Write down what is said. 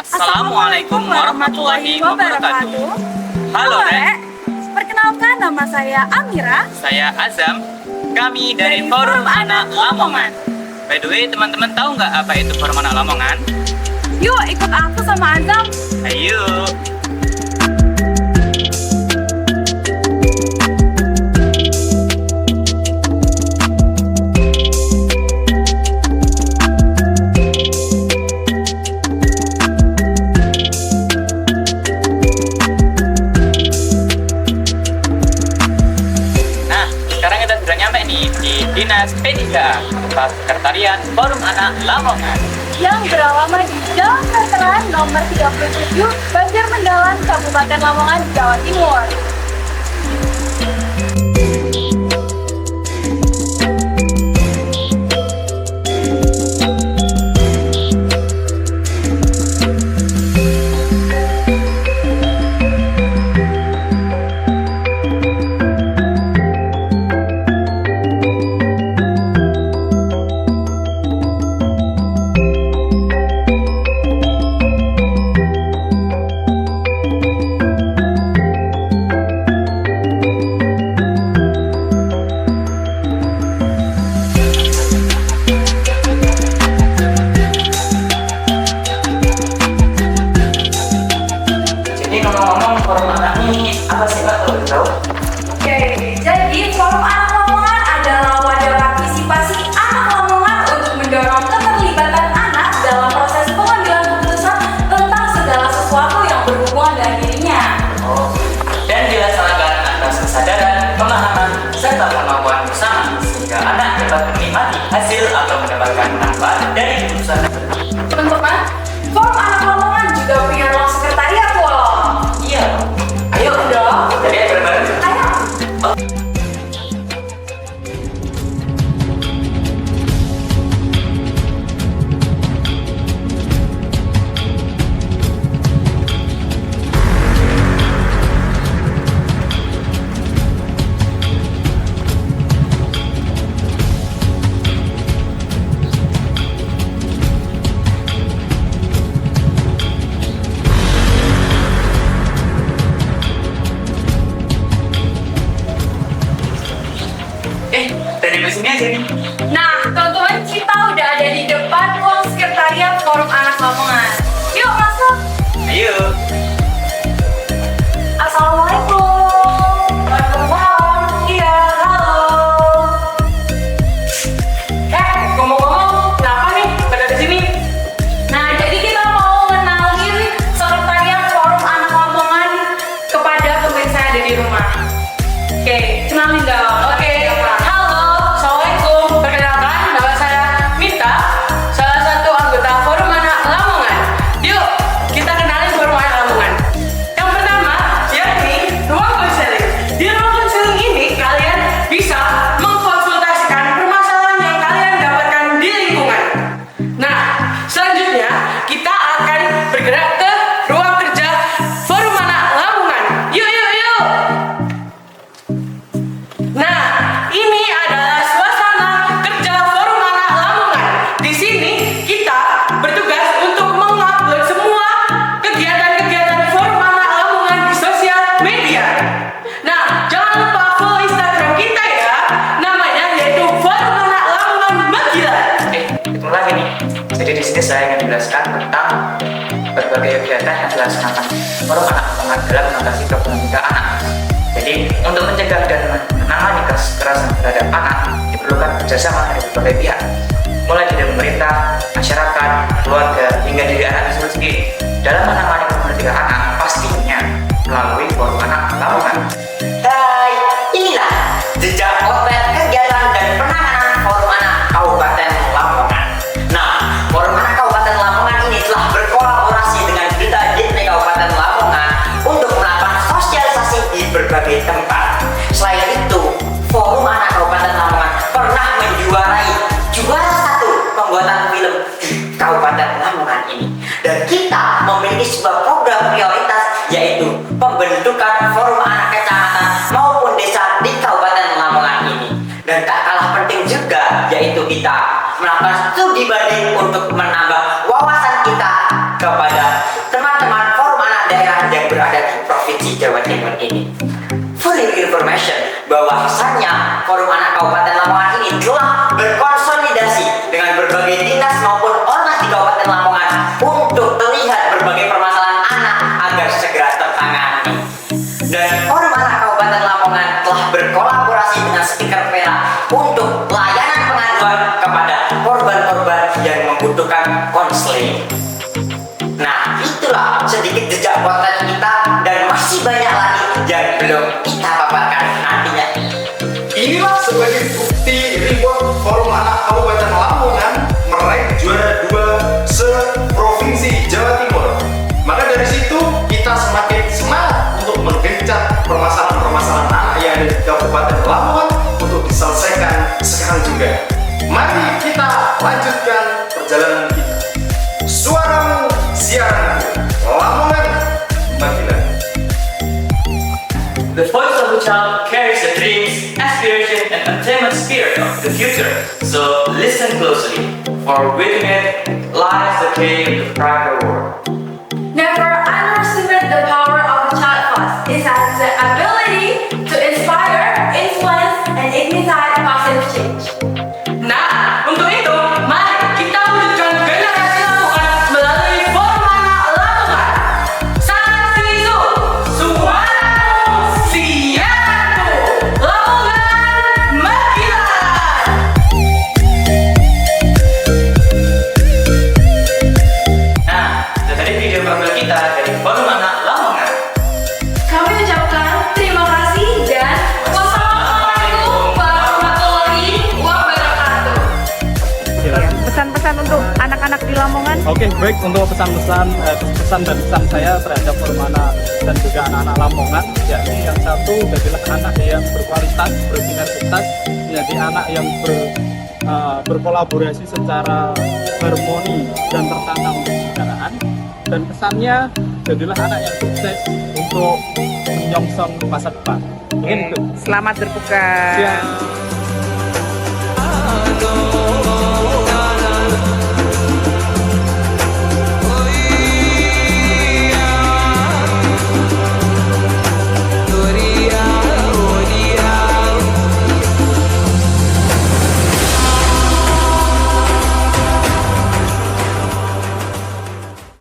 Assalamualaikum warahmatullahi wabarakatuh. Halo Rek, perkenalkan nama saya Amira. Saya Azam. Kami dari Forum Anak Lamongan. By the way, teman-teman tahu nggak apa itu Forum Anak Lamongan? Yuk ikut aku sama Azam. Ayo. Dinas P3, tempat sekretariat Forum Anak Lamongan yang beralamat di Jalan Veteran nomor 37, Banjarmendalan, Kabupaten Lamongan, Jawa Timur. Forum Anak ini apa sih Pak, kalau tahu? Oke, jadi Forum Anak Lamongan adalah wadah partisipasi anak Lamongan untuk mendorong keterlibatan anak dalam proses pengambilan keputusan tentang segala sesuatu yang berhubungan dengan dirinya. Dan dilaksanakan atas kesadaran, pemahaman, serta kemampuan bersama sehingga anak dapat menikmati hasil atau mendapatkan manfaat dari keputusan tersebut. Teman-teman, Forum Anak Lamongan juga punya ruang sekretariat loh. Iya. Ayo dong. Jadi bareng-bareng. Ayo. Dari sini aja nih. Nah, teman-teman, kita udah ada di depan ruang sekretariat Forum Anak Lamongan. Yuk masuk. Ayo. Assalamualaikum. Waalaikumsalam. Iya, halo. Ngomong-ngomong, kenapa nih pada di sini? Nah, jadi kita mau ngenalin sekretariat Forum Anak Lamongan kepada pemirsa yang ada di rumah. Oke, kenalin dong. Oke, halo, assalamualaikum. Perkenalkan, nama saya Mita, salah satu anggota Forum Anak Lamongan. Yuk, kita kenalin Forum Anak Lamongan. Yang pertama, yakni ruang konseling. Di ruang konseling ini kalian bisa mengkonsultasikan permasalahan yang kalian dapatkan di lingkungan. Nah, selanjutnya kita akan bergerak ke ruang kerja Forum Anak Lamongan. Yuk, yuk, yuk. Nah, ini adalah suasana kerja Forum Anak Lamongan. Di sini kita bertugas untuk mengupload semua kegiatan-kegiatan Forum Anak Lamongan di sosial media. Nah, jangan lupa follow Instagram kita ya. Namanya yaitu Forum Anak Lamongan Megila. Ketemu lagi nih. Jadi di sini saya ingin menjelaskan tentang berbagai kegiatan yang dilaksanakan Forum Anak Lamongan dalam mengatasi problematika anak. Jadi untuk mencegah dan menangani kekerasan terhadap anak diperlukan kerjasama dari berbagai pihak, mulai dari pemerintah, masyarakat, keluarga, hingga diri anak tersebut sendiri. Dalam menangani problematika anak pastinya melalui Forum Anak Lamongan. Hai, inilah jejak potret kegiatan dan penanganan Forum Anak Kabupaten Lamongan. Nah, Forum Anak Kabupaten Lamongan ini telah berkolaborasi dengan Duta JP Kabupaten Lamongan untuk melakukan sosialisasi di berbagai tempat. Selain itu, Forum Anak Kabupaten Lamongan pernah menjuarai juara 1 pembuatan film di Kabupaten Lamongan ini. Dan kita memiliki sebuah program prioritas, yaitu pembentukan Forum Anak Kecamatan maupun desa di Kabupaten Lamongan ini. Dan tak kalah penting juga, yaitu kita melakukan studi banding untuk menambah wawasan kita kepada teman-teman forum anak daerah yang berada di Provinsi Jawa Timur ini. For your information, bahwasannya forum anak Kabupaten Lamongan ini telah berkonsolidasi dengan berbagai dinas maupun ormas di Kabupaten Lamongan untuk melihat berbagai permasalahan anak agar segera tertangani. Dan forum anak Kabupaten Lamongan telah berkolaborasi dengan Speaker Vera untuk layanan pengaduan kepada korban-korban yang membutuhkan konseling. Nah, itulah sedikit jejak potret kita dan masih banyak lagi yang belum kita paparkan nantinya. Inilah sebagai bukti reward forum anak Kabupaten Lamongan meraih juara 2 se-provinsi Jawa Timur. Maka dari situ kita semakin semangat untuk menggencat permasalahan-permasalahan anak yang ada di Kabupaten Lamongan untuk diselesaikan sekarang juga. Mari kita lanjutkan perjalanan kita. Suaramu siaranku, Lamongan Makinan. The voice of a child carries the dreams, aspirations, and entertainment spirit of the future. So listen closely, for within it lies the key of the brighter world. Never underestimate the power of a child voice. It has the ability to inspire, influence, and ignite positive change. Nah, untuk itu, mari kita wujudkan generasi Lamongan melalui forum anak Lamongan. Sangat setuju, suaramu siaranku, Lamongan Makinan. Nah, itu tadi video profil kita dari forum anak Lamongan. Kami ucapkan terima kasih dan wassalamualaikum warahmatullahi wabarakatuh. Pesan-pesan untuk anak-anak di Lamongan. Oke, baik, untuk pesan-pesan dan pesan saya terhadap forum anak dan juga anak-anak Lamongan, yakni yang satu, jadilah anak yang berkualitas, bersinergitas, menjadi anak yang berkolaborasi secara harmoni dan tertata untuk kenegaraan. Dan pesannya, jadilah anak yang sukses untuk menyongsong masa depan. Mungkin itu. Selamat berbuka. Siap.